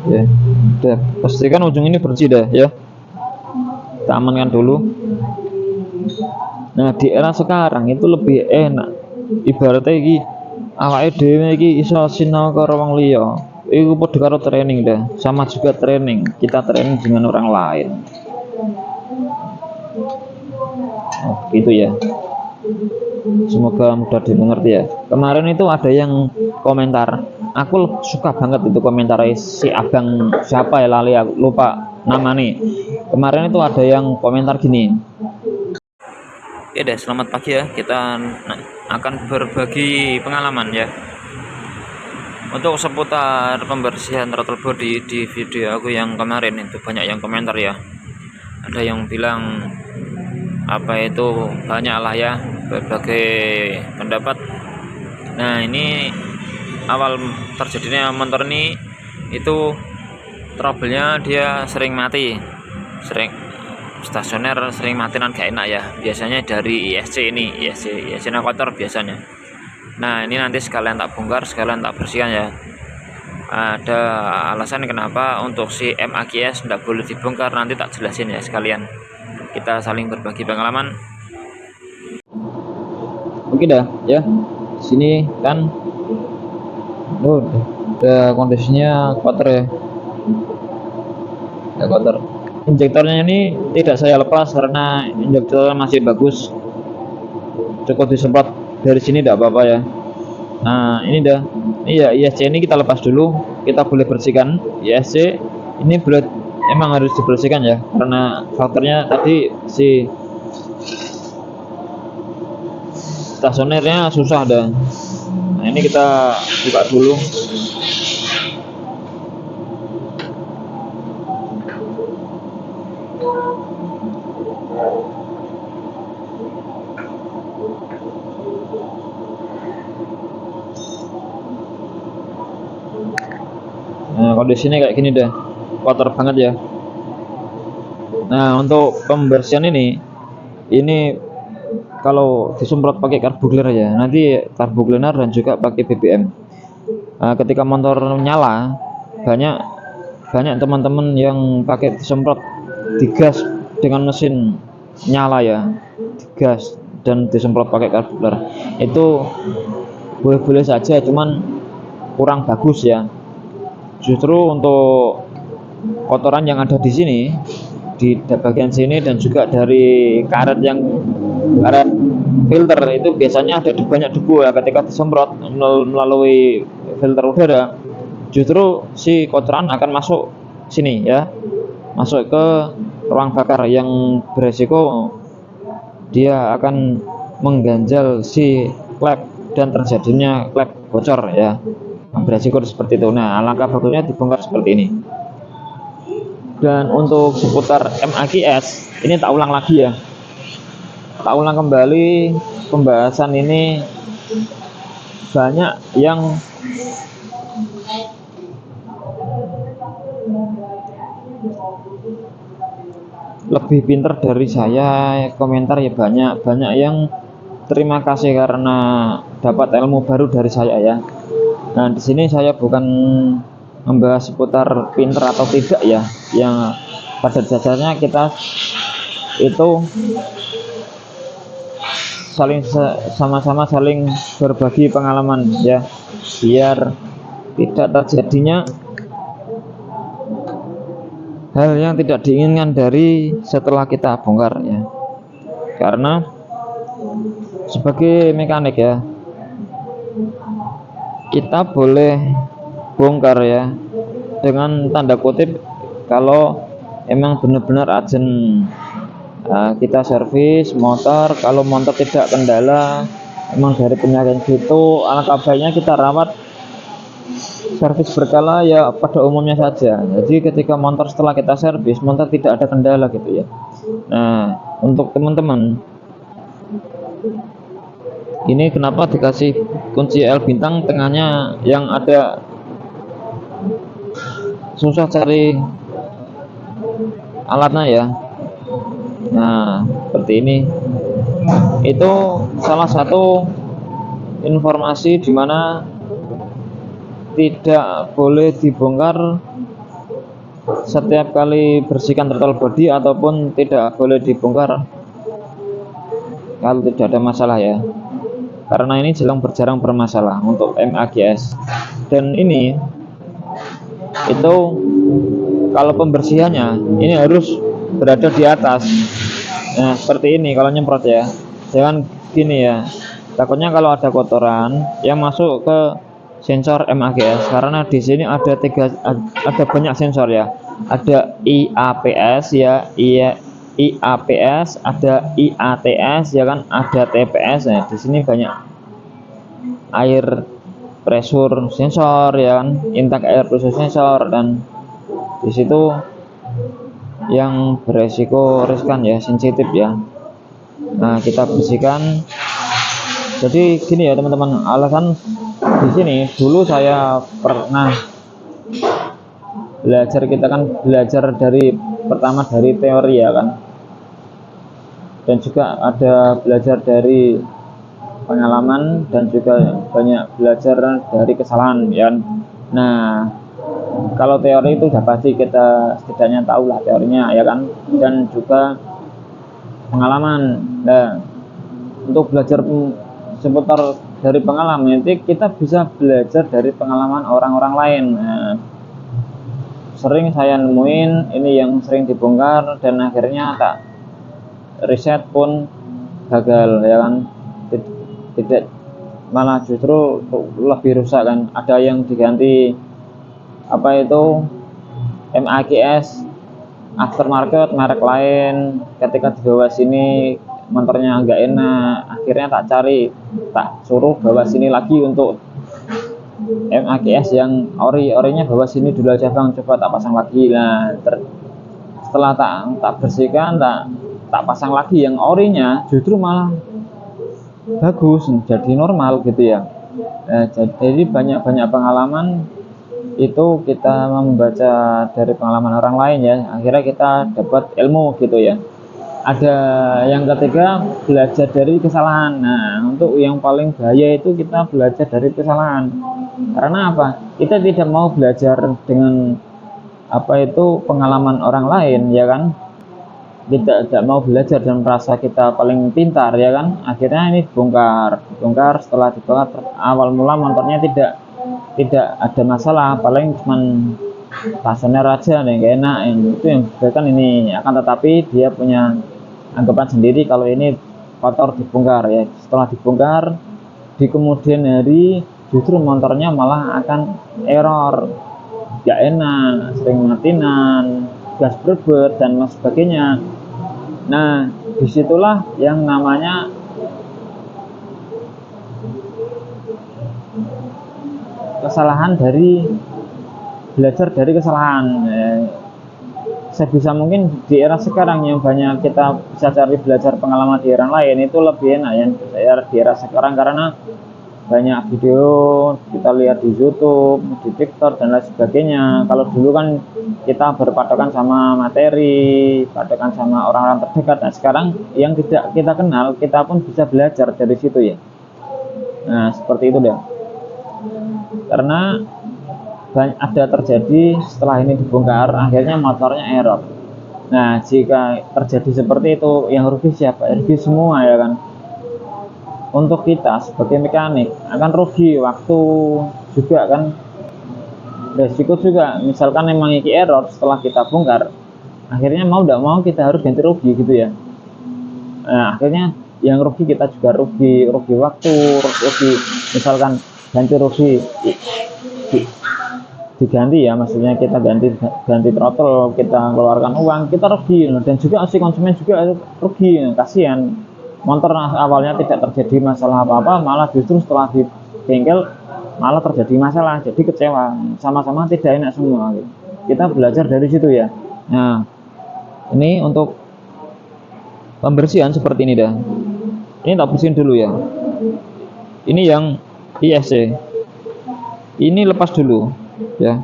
ya. Udah, pastikan ujung ini bersih dah ya, kita amankan dulu. Nah di era sekarang itu lebih enak, ibaratnya iki awake dhewe iki iso sinau karo wong liya, iku padha karo training dah, sama juga training, kita training dengan orang lain. Oh, gitu ya, semoga mudah dimengerti ya. Kemarin itu ada yang komentar, aku suka banget itu komentar si abang siapa ya, lali aku lupa nama nih. Kemarin itu ada yang komentar gini. Ya deh, selamat pagi ya, kita akan berbagi pengalaman ya untuk seputar pembersihan throttle body di video aku yang kemarin. Itu banyak yang komentar ya, ada yang bilang apa itu, banyak lah ya berbagai pendapat. Nah ini awal terjadinya motor ini itu trouble-nya dia sering mati, sering stasioner, sering mati dan gak enak ya, biasanya dari ISC ini, ISC kotor biasanya. Nah ini nanti sekalian tak bongkar, sekalian tak bersihkan ya. Ada alasan kenapa untuk si MAKS tidak boleh dibongkar, nanti tak jelasin ya sekalian, kita saling berbagi pengalaman. Oke dah ya, sini kan udah kondisinya kotor ya, udah kotor. Injektornya ini tidak saya lepas karena injektor masih bagus, cukup disemprot dari sini tidak apa-apa ya. Nah ini dah, iya ISC ini kita lepas dulu, kita boleh bersihkan. ISC ini boleh, emang harus dibersihkan ya, karena faktornya tadi si stasionernya susah dah. Nah ini kita buka dulu. Nah kondisinya kayak gini dah, kotor banget ya. Nah untuk pembersihan ini kalau disemprot pakai karbu cleaner ya, nanti karbu cleaner dan juga pakai BBM. Nah, ketika motor nyala, banyak teman-teman yang pakai disemprot digas dengan mesin nyala ya, digas dan disemprot pakai karbu cleaner. Itu boleh-boleh saja, cuman kurang bagus ya. Justru untuk kotoran yang ada di sini, di bagian sini dan juga dari karet filter itu biasanya ada banyak debu ya, ketika disemprot melalui filter udara, justru si kotoran akan masuk sini ya, masuk ke ruang bakar yang beresiko dia akan mengganjal si klep dan terjadinya klep bocor ya, beresiko seperti itu. Nah alangkah bagusnya dibongkar seperti ini. Dan untuk seputar MAKS ini tak ulang lagi ya, tak ulang kembali pembahasan ini. Banyak yang lebih pintar dari saya komentar ya, banyak yang terima kasih karena dapat ilmu baru dari saya ya. Nah di sini saya bukan membahas seputar pintar atau tidak ya, yang pada dasarnya kita itu sama-sama saling berbagi pengalaman ya, biar tidak terjadinya hal yang tidak diinginkan dari setelah kita bongkar ya. Karena sebagai mekanik ya, kita boleh bongkar ya dengan tanda kutip kalau emang benar-benar urgent. Kita servis motor, kalau motor tidak kendala emang dari penyakit gitu, alangkah baiknya kita rawat servis berkala ya pada umumnya saja. Jadi ketika motor setelah kita servis, motor tidak ada kendala gitu ya. Nah untuk teman-teman, ini kenapa dikasih kunci L bintang tengahnya yang ada susah cari alatnya ya. Nah seperti ini, itu salah satu informasi dimana tidak boleh dibongkar setiap kali bersihkan throttle body ataupun tidak boleh dibongkar kalau tidak ada masalah ya, karena ini jarang bermasalah untuk MAGS. Dan ini itu kalau pembersihannya ini harus berada di atas. Nah seperti ini kalau nyemprot ya, jangan gini ya, takutnya kalau ada kotoran yang masuk ke sensor MAGS, karena di sini ada banyak sensor ya, ada IAPS ya, IAPS, ada IATS ya kan, ada TPS ya. Di sini banyak air pressure sensor ya kan, intake air pressure sensor, dan di situ yang beresiko riskan ya, sensitif ya. Nah kita bersihkan. Jadi gini ya teman-teman, alasan di sini dulu saya pernah belajar, kita kan belajar dari pertama dari teori ya kan, dan juga ada belajar dari pengalaman, dan juga banyak belajar dari kesalahan ya. Nah kalau teori itu sudah pasti kita setidaknya tahu lah teorinya ya kan, dan juga pengalaman. Nah untuk belajar seputar dari pengalaman itu kita bisa belajar dari pengalaman orang-orang lain. Nah, sering saya nemuin ini yang sering dibongkar dan akhirnya tak riset pun gagal ya kan, tidak, malah justru lebih rusak kan. Ada yang diganti apa itu MAGS aftermarket merek lain, ketika dibawa sini motornya nggak enak, akhirnya tak suruh bawa sini lagi untuk MAGS yang orinya bawa sini dulu aja bang, coba tak pasang lagi. Nah setelah tak bersihkan, tak pasang lagi yang orinya, justru malah bagus, jadi normal gitu ya. Jadi banyak pengalaman itu kita membaca dari pengalaman orang lain ya, akhirnya kita dapat ilmu gitu ya. Ada yang ketiga, belajar dari kesalahan. Nah untuk yang paling bahaya itu kita belajar dari kesalahan. Karena apa? Kita tidak mau belajar dengan apa itu pengalaman orang lain ya kan, kita tidak mau belajar dan merasa kita paling pintar ya kan, akhirnya ini dibongkar. Setelah dibongkar, awal mula motornya tidak ada masalah, paling cuman rasanya raja nih gak enak, yang itu yang kan ini. Akan tetapi dia punya anggapan sendiri kalau ini kotor, dibongkar ya. Setelah dibongkar di kemudian hari justru motornya malah akan error, gak enak, sering matinan, gas berbet dan sebagainya. Nah disitulah yang namanya kesalahan dari belajar dari kesalahan. Sebisa mungkin di era sekarang yang banyak kita bisa cari belajar pengalaman di era lain itu lebih enak ya di era sekarang, karena banyak video kita lihat di YouTube, di TikTok dan lain sebagainya. Kalau dulu kan kita berpatokan sama materi, patokan sama orang-orang terdekat. Nah sekarang yang tidak kita kenal, kita pun bisa belajar dari situ ya. Nah seperti itu deh. Karena ada terjadi setelah ini dibongkar, akhirnya motornya error. Nah jika terjadi seperti itu, yang rugi siapa? Rugi semua ya kan. Untuk kita sebagai mekanik akan rugi waktu juga kan, resiko juga. Misalkan memang ini error setelah kita bongkar, akhirnya mau tidak mau kita harus ganti rugi gitu ya. Nah akhirnya yang rugi kita juga rugi waktu, rugi misalkan ganti rugi diganti ya, maksudnya kita ganti throttle, kita keluarkan uang, kita rugi, dan juga si konsumen juga rugi. Kasihan, motor awalnya tidak terjadi masalah apa-apa, malah justru setelah di bengkel malah terjadi masalah, jadi kecewa, sama-sama tidak enak semua gitu. Kita belajar dari situ ya. Nah ini untuk pembersihan seperti ini dah. Ini tak bersihin dulu ya. Ini yang ISC, ini lepas dulu ya,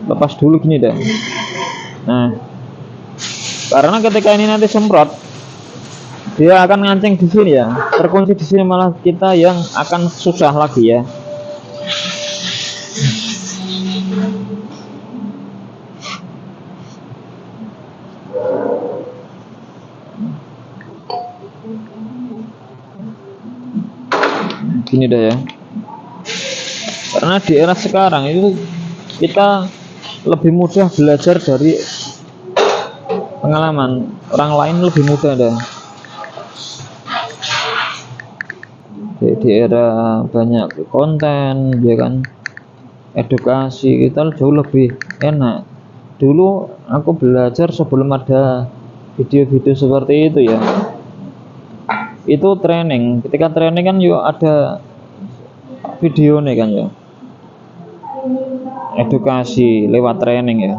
lepas dulu gini dah. Nah karena ketika ini nanti semprot, dia akan nganceng di sini ya, terkunci di sini, malah kita yang akan susah lagi ya. gini dah ya. Karena di era sekarang itu kita lebih mudah belajar dari pengalaman orang lain, lebih mudah dah. Di era banyak konten ya kan, edukasi kita jauh lebih enak. Dulu aku belajar sebelum ada video-video seperti itu ya, itu training. Ketika training kan yuk ada video nih kan ya, edukasi lewat training ya.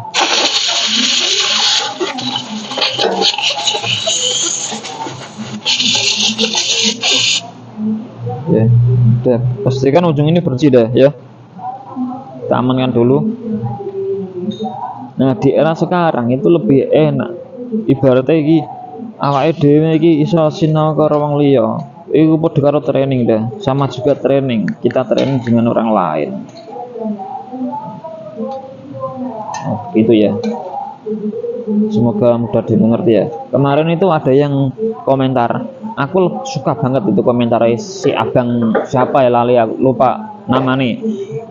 Ya, udah pastikan ujung ini bersih dah ya. Kita amankan dulu. Nah, di era sekarang itu lebih enak. Ibaratnya iki awake dhewe iki iso sinau karo wong liya. Iku padha karo training dah. Sama juga training. Kita training dengan orang lain. Oh, gitu ya. Semoga mudah dimengerti ya. Kemarin itu ada yang komentar, aku suka banget itu komentar si abang siapa ya, lali aku lupa nama nih.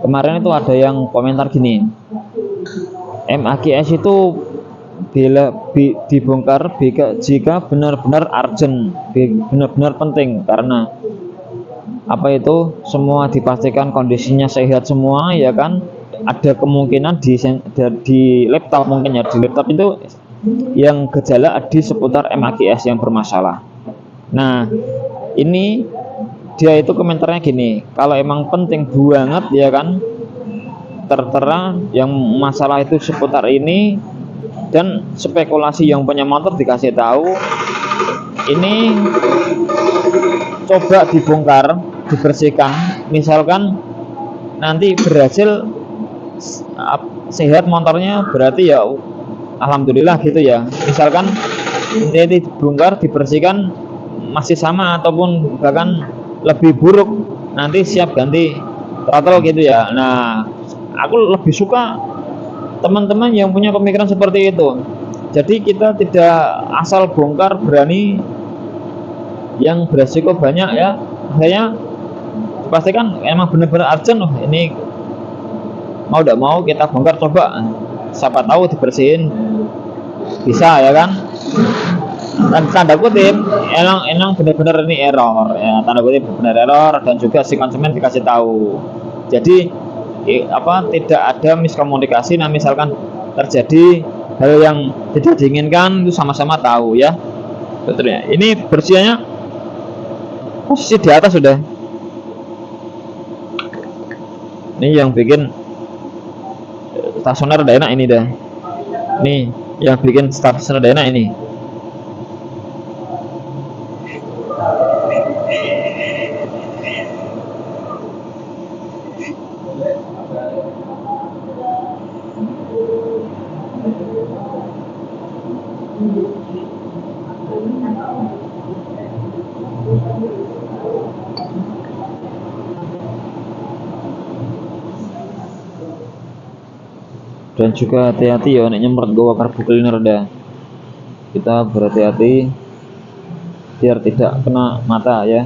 Kemarin itu ada yang komentar gini, MAGS itu bila dibongkar jika benar-benar urgent, benar-benar penting, karena apa itu semua dipastikan kondisinya sehat semua ya kan. Ada kemungkinan di laptop, mungkin ya di laptop itu yang gejala di seputar MAGS yang bermasalah. Nah ini dia itu komentarnya gini, kalau emang penting banget ya kan, tertera yang masalah itu seputar ini, dan spekulasi yang punya motor dikasih tahu ini coba dibongkar, dibersihkan, misalkan nanti berhasil sehat motornya, berarti ya alhamdulillah gitu ya. Misalkan ini dibongkar, dibersihkan masih sama ataupun bahkan lebih buruk, nanti siap ganti throttle gitu ya. Nah aku lebih suka teman-teman yang punya pemikiran seperti itu. Jadi kita tidak asal bongkar berani yang beresiko banyak ya. Saya pastikan emang benar-benar urgent, ini mau tidak mau kita bongkar, coba siapa tahu dibersihin bisa ya kan. Dan tanda kutip emang benar-benar ini error ya, tanda kutip benar error, dan juga si konsumen dikasih tahu. Jadi tidak ada miskomunikasi. Nah misalkan terjadi hal yang tidak diinginkan itu sama-sama tahu ya. Betul ya. Ini bersihnya posisi di atas sudah. Ini yang bikin stasioner udah enak ini dah. Nih yang bikin stasioner udah enak ini. Dan juga hati-hati ya nek nyemprot goa karbu cleaner dah. Kita berhati-hati biar tidak kena mata ya.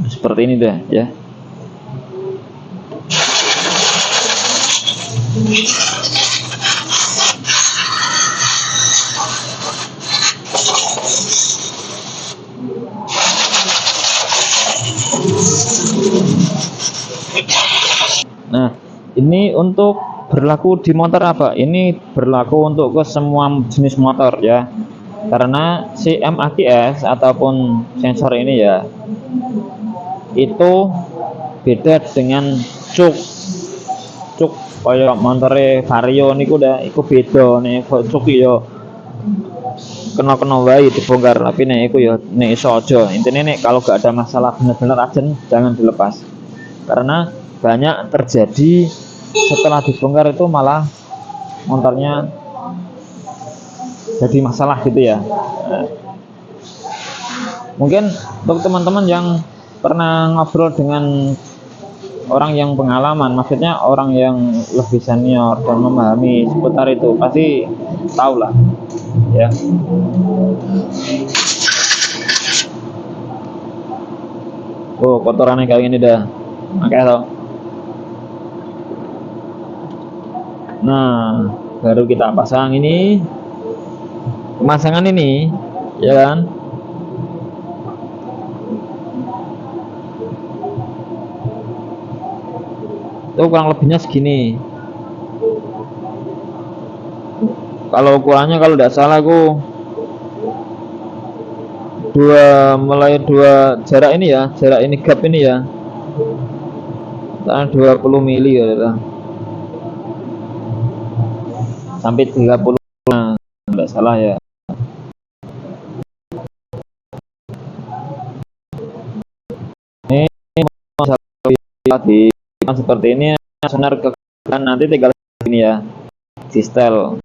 Seperti ini dah ya. Ini untuk berlaku di motor apa? Ini berlaku untuk ke semua jenis motor ya. Karena si MAKS ataupun sensor ini ya, itu beda dengan cuk. Cuk kaya motore Vario niku udah iku beda nih. Cuk yo kena wae dibongkar, tapi nek iku ya nek iso aja. Intine nek kalau gak ada masalah bener-bener aja jangan dilepas. Karena banyak terjadi setelah dibongkar itu malah motornya jadi masalah gitu ya. Nah, mungkin untuk teman-teman yang pernah ngobrol dengan orang yang pengalaman, maksudnya orang yang lebih senior dan memahami seputar itu, pasti tahu lah ya. Oh, kotorannya kayak gini dah. Oke toh. Nah, baru kita pasang ini. Pemasangan ini ya kan, itu kurang lebihnya segini. Kalau ukurannya kalau tidak salah aku mulai dua jarak ini ya, jarak ini gap ini ya, 20 mili ya, sampai 30 tidak salah ya. Ini di seperti ini, senar ke kanan, nanti tinggal ini ya, di setel.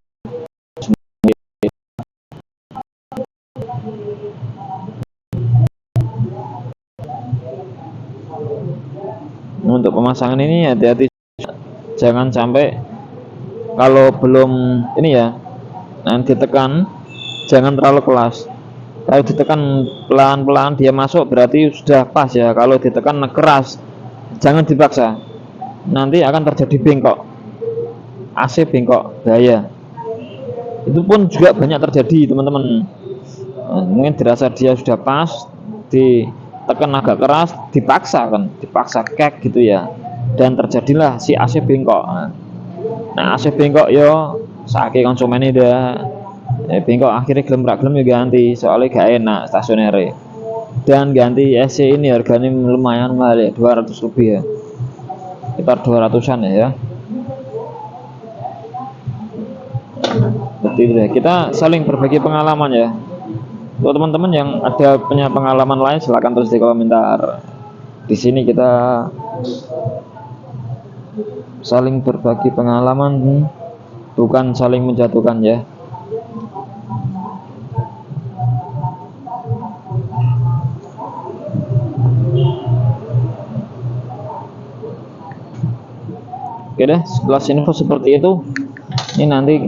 Untuk pemasangan ini hati-hati, jangan sampai kalau belum ini ya, nanti tekan jangan terlalu keras. Kalau ditekan pelan-pelan dia masuk berarti sudah pas ya. Kalau ditekan keras jangan dipaksa, nanti akan terjadi bengkok, AC bengkok, bahaya. Itu pun juga banyak terjadi teman-teman. Mungkin dirasa dia sudah pas, ditekan agak keras, dipaksa kek gitu ya, dan terjadilah si AC bengkok. Nah AC bengkok yo sakit konsumen ini dah bengkok, akhirnya gelem ya ganti, soalnya gak enak stasioner. Dan ganti AC ini harganya lumayan mahal ya, 200 lebih ya, sekitar 200-an ya. Betul ya, kita saling berbagi pengalaman ya. Untuk teman-teman yang ada punya pengalaman lain silahkan tulis di komentar. Di sini kita saling berbagi pengalaman, bukan saling menjatuhkan ya. Oke deh, sekelas info seperti itu. Ini nanti